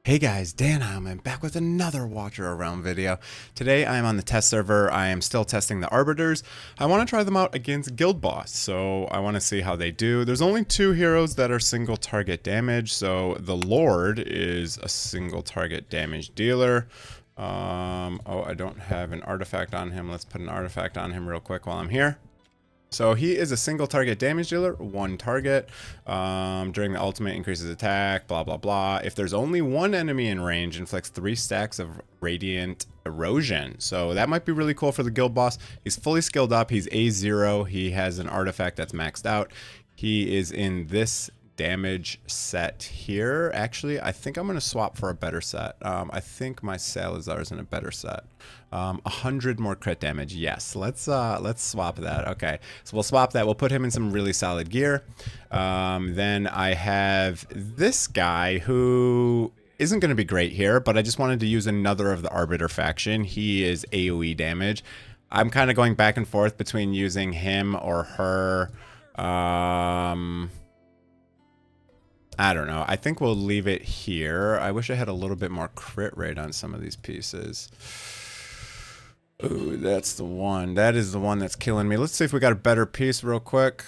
Hey guys, Dan Heilman back with another Watcher Around video. Today I am on the test server. I am still testing the Arbiters. I want to try them out against Guild Boss, so I want to see how they do. There's only two heroes that are single target damage, so the Lord is a single target damage dealer. Oh, I don't have an artifact on him. Let's put an artifact on him real quick while I'm here. So he is a single target damage dealer, one target. During the ultimate, increases attack, blah, blah, blah. If there's only one enemy in range, inflicts 3 stacks of radiant erosion. So that might be really cool for the guild boss. He's fully skilled up. He's A0. He has an artifact that's maxed out. He is in this damage set here. Actually, I think I'm going to swap for a better set. I think my Salazar is in a better set. 100 more crit damage. Yes, let's swap that. Okay, so we'll swap that. We'll put him in some really solid gear. Then I have this guy who isn't going to be great here, but I just wanted to use another of the Arbiter faction. He is AoE damage. I'm kind of going back and forth between using him or her. I don't know. I think we'll leave it here. I wish I had a little bit more crit rate on some of these pieces. Ooh, that's the one. That is the one that's killing me. Let's see if we got a better piece real quick.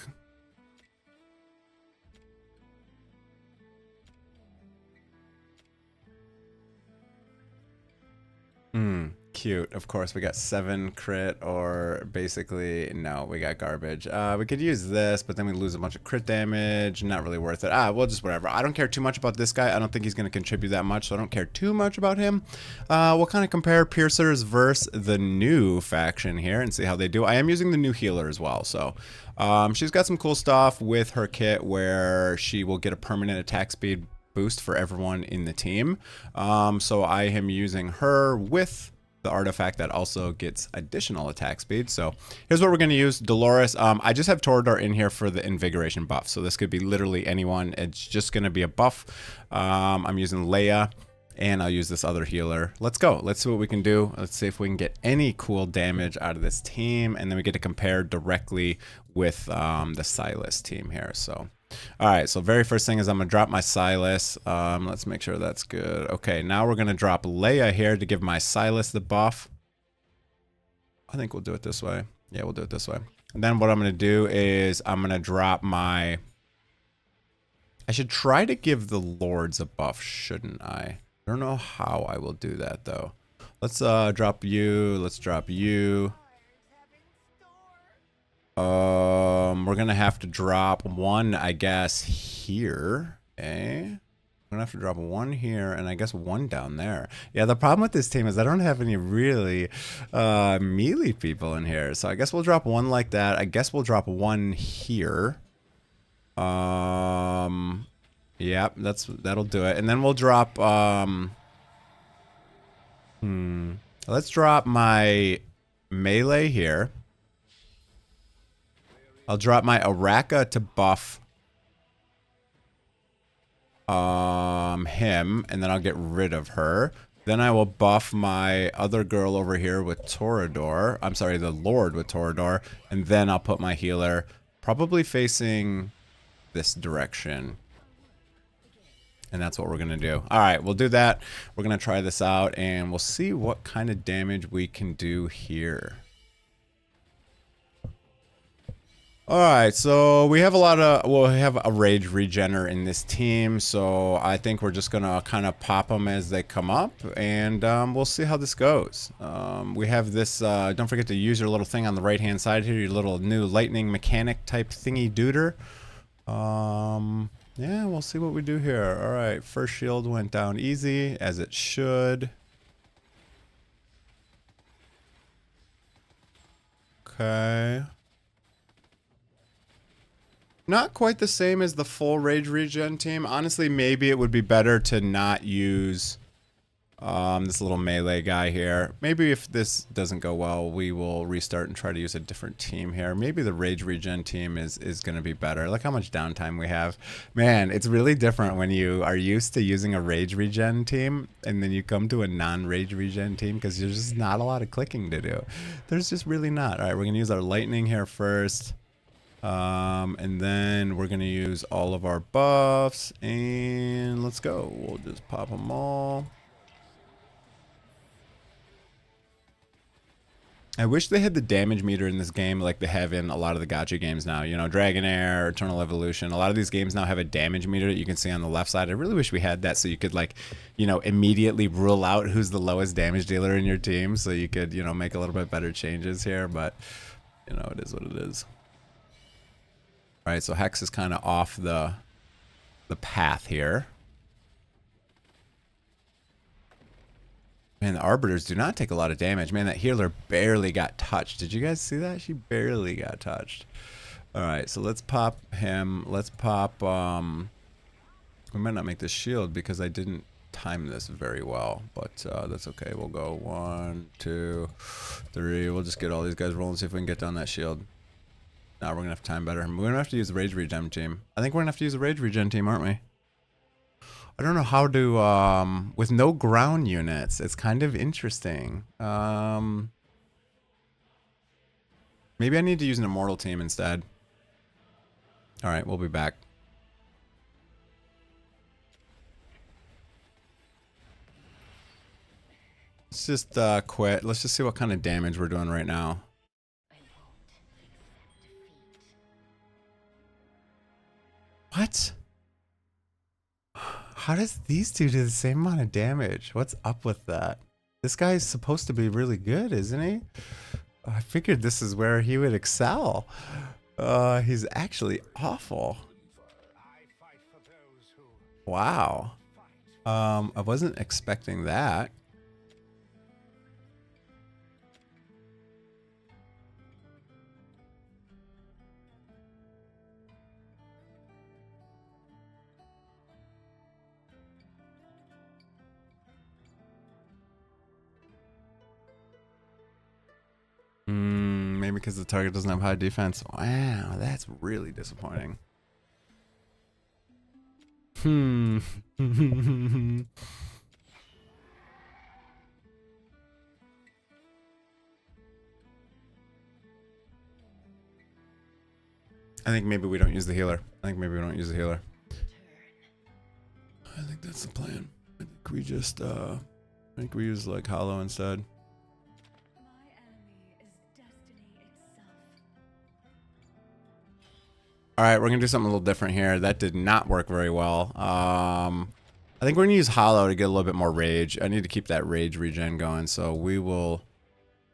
Cute. Of course, we got 7 crit, or basically, no, we got garbage. We could use this, but then we lose a bunch of crit damage. Not really worth it. Well, just whatever. I don't care too much about this guy. I don't think he's going to contribute that much, so I don't care too much about him. We'll kind of compare Piercers versus the new faction here and see how they do. I am using the new healer as well, so she's got some cool stuff with her kit where she will get a permanent attack speed boost for everyone in the team. So I am using her with the artifact that also gets additional attack speed. So here's what we're going to use. Dolores. I just have Torador in here for the invigoration buff. So this could be literally anyone. It's just going to be a buff. I'm using Leia, and I'll use this other healer. Let's go. Let's see what we can do. Let's see if we can get any cool damage out of this team. And then we get to compare directly with the Silas team here. So all right, so very first thing is I'm going to drop my Silas. Let's make sure that's good. Okay, now we're going to drop Leia here to give my Silas the buff. I think we'll do it this way. Yeah, we'll do it this way. And then what I'm going to do is I'm going to drop my... I should try to give the Lords a buff, shouldn't I? I don't know how I will do that, though. Let's drop you. Let's drop you. We're gonna have to drop one, I guess, here. Okay. We're gonna have to drop one here, and I guess one down there. Yeah, the problem with this team is I don't have any really melee people in here. So I guess we'll drop one like that. I guess we'll drop one here. Yep, that'll do it. And then we'll drop let's drop my melee here. I'll drop my Araka to buff him, and then I'll get rid of her. Then I will buff my other girl over here with Torador. I'm sorry, the Lord with Torador. And then I'll put my healer probably facing this direction. And that's what we're going to do. All right, we'll do that. We're going to try this out, and we'll see what kind of damage we can do here. Alright, so we have we have a Rage Regener in this team, so I think we're just going to kind of pop them as they come up, and we'll see how this goes. We have this, don't forget to use your little thing on the right-hand side here, your little new lightning mechanic type thingy-dooter. Yeah, we'll see what we do here. Alright, first shield went down easy, as it should. Okay. Not quite the same as the full Rage Regen team. Honestly, maybe it would be better to not use this little melee guy here. Maybe if this doesn't go well, we will restart and try to use a different team here. Maybe the Rage Regen team is going to be better. Look how much downtime we have. Man, it's really different when you are used to using a Rage Regen team and then you come to a non-Rage Regen team because there's just not a lot of clicking to do. There's just really not. All right, we're going to use our Lightning here first. And then we're going to use all of our buffs. And let's go. We'll just pop them all. I wish they had the damage meter in this game like they have in a lot of the gacha games now. You know, Dragonair, Eternal Evolution. A lot of these games now have a damage meter that you can see on the left side. I really wish we had that so you could, like, you know, immediately rule out who's the lowest damage dealer in your team so you could, you know, make a little bit better changes here. But, you know, it is what it is. All right, so Hex is kind of off the path here. Man, the Arbiters do not take a lot of damage. Man, that healer barely got touched. Did you guys see that? She barely got touched. All right, so let's pop him. Let's pop... we might not make this shield because I didn't time this very well. But that's okay. We'll go 1, 2, 3. We'll just get all these guys rolling, see if we can get down that shield. Now we're going to have to time better. We're going to have to use the Rage Regen team. I think we're going to have to use the Rage Regen team, aren't we? I don't know how to, with no ground units, it's kind of interesting. Maybe I need to use an Immortal team instead. Alright, we'll be back. Let's just quit. Let's just see what kind of damage we're doing right now. What? How does these two do the same amount of damage? What's up with that? This guy is supposed to be really good, isn't he? I figured this is where he would excel. He's actually awful. Wow. I wasn't expecting that. Maybe because the target doesn't have high defense. Wow, that's really disappointing. I think maybe we don't use the healer. I think that's the plan. I think we just, I think we use like Hollow instead. All right, we're gonna do something a little different here. That did not work very well. I think we're gonna use Hollow to get a little bit more rage. I need to keep that rage regen going, so we will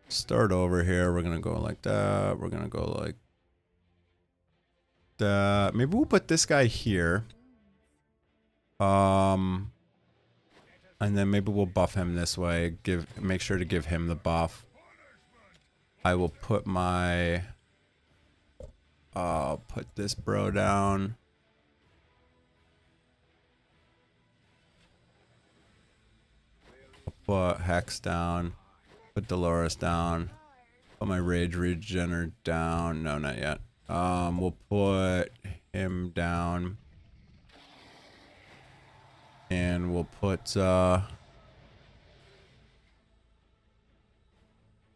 start over here. We're gonna go like that. We're gonna go like that. Maybe we'll put this guy here. And then maybe we'll buff him this way. Make sure to give him the buff. I will put my... put this bro down. Put Hex down. Put Dolores down. Put my Rage Regener down. No, not yet. We'll put him down. And we'll put, I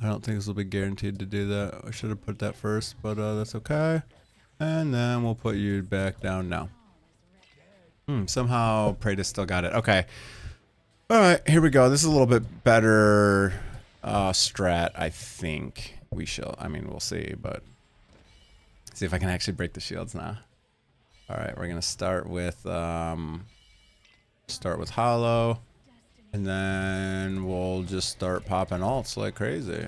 don't think this will be guaranteed to do that. I should have put that first, but that's okay. And then we'll put you back down now. Somehow Praetus still got it. Okay. Alright, here we go. This is a little bit better strat, I think. I mean, we'll see, but... See if I can actually break the shields now. Alright, we're gonna start with Hollow. And then we'll just start popping ults like crazy.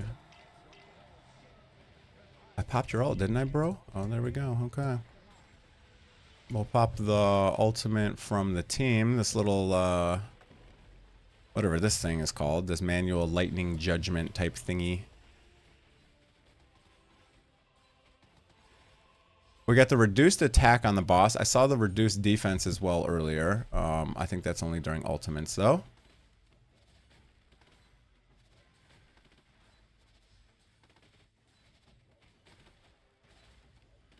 I popped your ult, didn't I, bro? Oh, there we go. Okay. We'll pop the ultimate from the team. This little, whatever this thing is called. This manual lightning judgment type thingy. We got the reduced attack on the boss. I saw the reduced defense as well earlier. I think that's only during ultimates, though.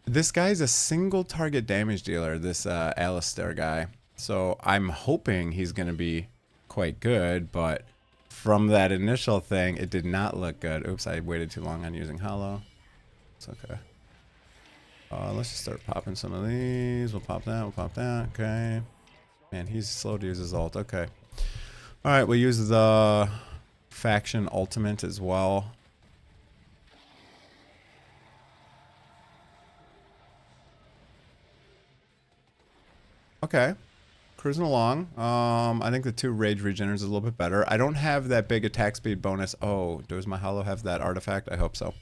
This guy's a single target damage dealer, this Alistair guy. So I'm hoping he's going to be quite good, but from that initial thing, it did not look good. Oops, I waited too long on using Hollow. It's okay. Let's just start popping some of these. We'll pop that. We'll pop that. Okay. Man, he's slow to use his ult. Okay. All right. We'll use the faction ultimate as well. Okay. Cruising along. I think the 2 rage regeners is a little bit better. I don't have that big attack speed bonus. Oh, does my hollow have that artifact? I hope so.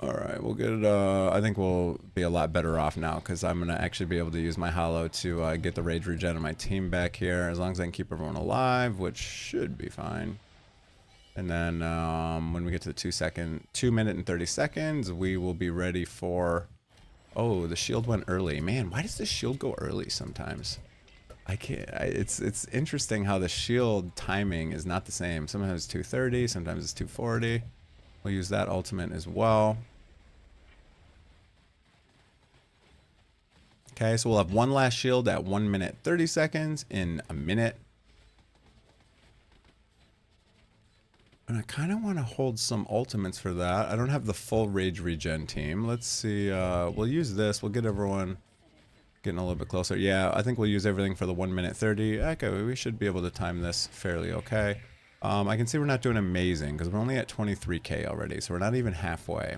Alright, we'll get it, I think we'll be a lot better off now, because I'm going to actually be able to use my hollow to get the rage regen of my team back here, as long as I can keep everyone alive, which should be fine. And then when we get to the 2 minute and 30 seconds, we will be ready for... Oh, the shield went early. Man, why does the shield go early sometimes? I can't... it's interesting how the shield timing is not the same. Sometimes it's 230, sometimes it's 240. We'll use that ultimate as well. Okay, so we'll have one last shield at 1 minute 30 seconds in a minute. And I kind of want to hold some ultimates for that. I don't have the full rage regen team. Let's see. We'll use this. We'll get everyone getting a little bit closer. Yeah, I think we'll use everything for the 1 minute 30. Okay, we should be able to time this fairly okay. I can see we're not doing amazing because we're only at 23k already, so we're not even halfway.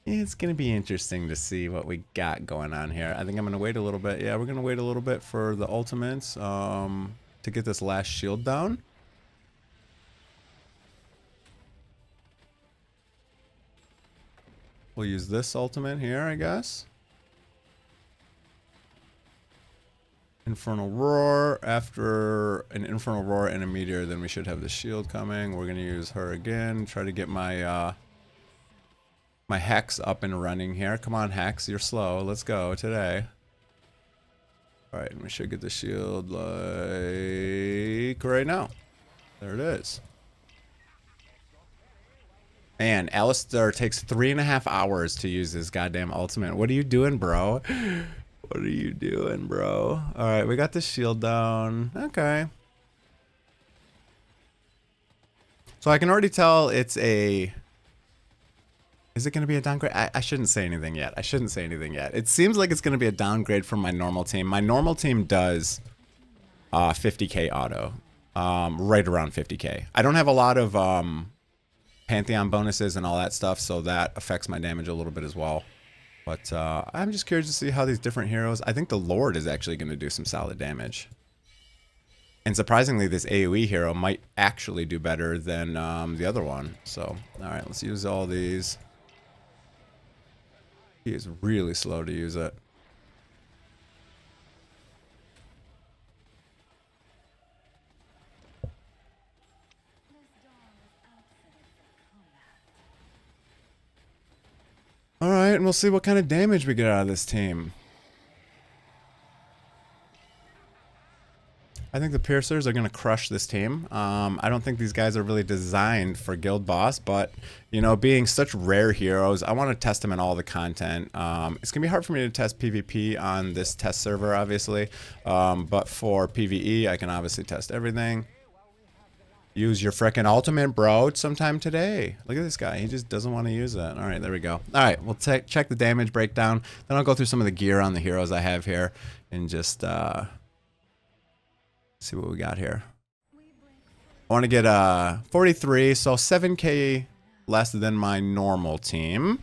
It's going to be interesting to see what we got going on here. I think I'm going to wait a little bit. Yeah, we're going to wait a little bit for the ultimates to get this last shield down. We'll use this ultimate here, I guess. Infernal Roar. After an Infernal Roar and a Meteor, then we should have the shield coming. We're going to use her again. Try to get my my Hex up and running here. Come on, Hex. You're slow. Let's go today. Alright, and we should get the shield like right now. There it is. Man, Alistair takes 3.5 hours to use his goddamn ultimate. What are you doing, bro? What are you doing, bro? Alright, we got the shield down. Okay. So I can already tell it's a... Is it going to be a downgrade? I shouldn't say anything yet. I shouldn't say anything yet. It seems like it's going to be a downgrade from my normal team. My normal team does 50k auto. Right around 50k. I don't have a lot of Pantheon bonuses and all that stuff, so that affects my damage a little bit as well. But I'm just curious to see how these different heroes... I think the Lord is actually going to do some solid damage. And surprisingly, this AoE hero might actually do better than the other one. So, alright, let's use all these. He is really slow to use it. Alright, and we'll see what kind of damage we get out of this team. I think the Piercers are going to crush this team. I don't think these guys are really designed for Guild Boss, but, you know, being such rare heroes, I want to test them in all the content. It's going to be hard for me to test PvP on this test server, obviously, but for PvE, I can obviously test everything. Use your frickin' ultimate, bro, sometime today. Look at this guy. He just doesn't want to use it. All right, there we go. All right, we'll check the damage breakdown. Then I'll go through some of the gear on the heroes I have here and just... see what we got here. I want to get 43, so 7k less than my normal team.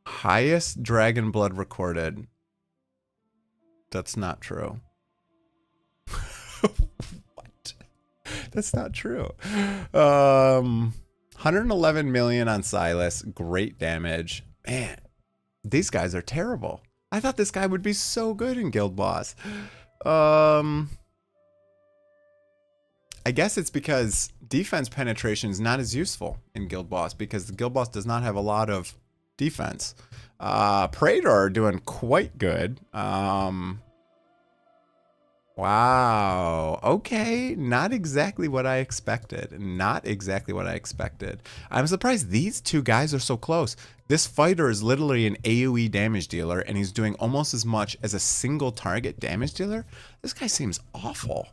Highest dragon blood recorded. That's not true. What? That's not true. 111 million on Silas. Great damage. Man, these guys are terrible. I thought this guy would be so good in Guild Boss. I guess it's because defense penetration is not as useful in Guild Boss because the Guild Boss does not have a lot of defense. Praetor are doing quite good. Wow. Okay. Not exactly what I expected. Not exactly what I expected. I'm surprised these two guys are so close. This fighter is literally an AoE damage dealer, and he's doing almost as much as a single target damage dealer. This guy seems awful.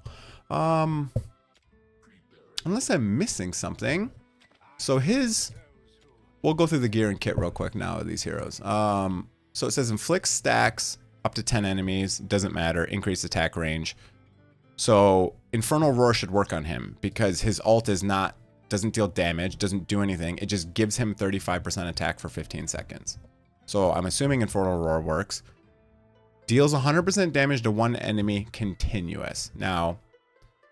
Unless I'm missing something. So his... We'll go through the gear and kit real quick now of these heroes. So it says inflicts stacks up to 10 enemies. Doesn't matter. Increase attack range. So Infernal Roar should work on him because his ult is not... Doesn't deal damage. Doesn't do anything. It just gives him 35% attack for 15 seconds. So I'm assuming Infernal Roar works. Deals 100% damage to one enemy continuous. Now...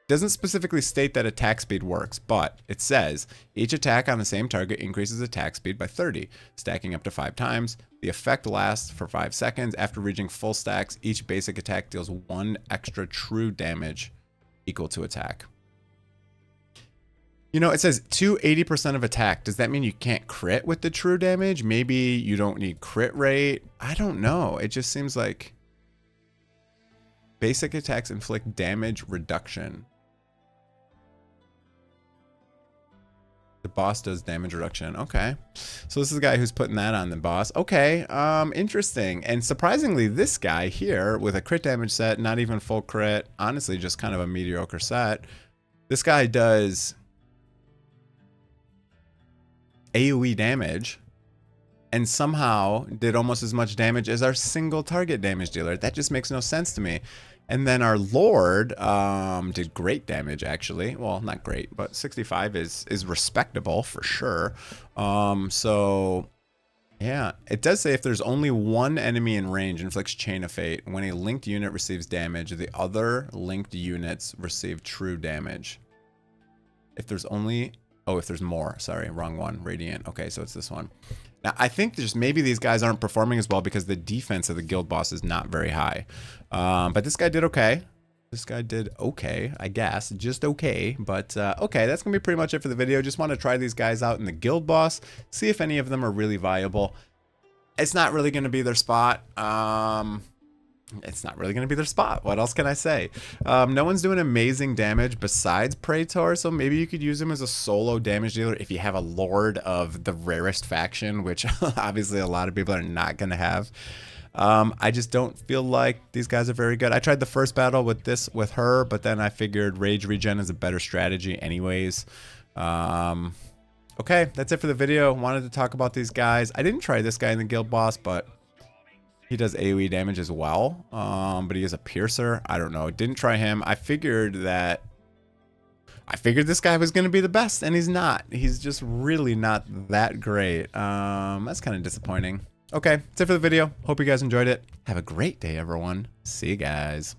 Doesn't specifically state that attack speed works, but it says each attack on the same target increases attack speed by 30, stacking up to 5 times. The effect lasts for 5 seconds. After reaching full stacks, each basic attack deals 1 extra true damage equal to attack. You know, it says 80% of attack. Does that mean you can't crit with the true damage? Maybe you don't need crit rate? I don't know. It just seems like basic attacks inflict damage reduction. The boss does damage reduction. Okay. So this is a guy who's putting that on the boss. Okay. Interesting. And surprisingly, this guy here with a crit damage set, not even full crit, honestly, just kind of a mediocre set. This guy does AoE damage and somehow did almost as much damage as our single target damage dealer. That just makes no sense to me. And then our Lord did great damage, actually. Well, not great, but 65 is respectable for sure. So, yeah. It does say if there's only one enemy in range, inflicts Chain of Fate. When a linked unit receives damage, the other linked units receive true damage. If there's only... Oh, if there's more. Sorry, wrong one. Radiant. Okay, so it's this one. Now, I think just maybe these guys aren't performing as well because the defense of the guild boss is not very high. But this guy did okay. This guy did okay, I guess. Just okay. But, okay, that's going to be pretty much it for the video. Just want to try these guys out in the guild boss. See if any of them are really viable. It's not really going to be their spot. It's not really going to be their spot. What else can I say? No one's doing amazing damage besides Praetor, so maybe you could use him as a solo damage dealer if you have a Lord of the rarest faction, which obviously a lot of people are not going to have. I just don't feel like these guys are very good. I tried the first battle with her, but then I figured Rage Regen is a better strategy anyways. Okay, that's it for the video. Wanted to talk about these guys. I didn't try this guy in the guild boss, but he does AoE damage as well, but he is a piercer. I don't know. Didn't try him. I figured this guy was going to be the best, and he's not. He's just really not that great. That's kind of disappointing. Okay, that's it for the video. Hope you guys enjoyed it. Have a great day, everyone. See you guys.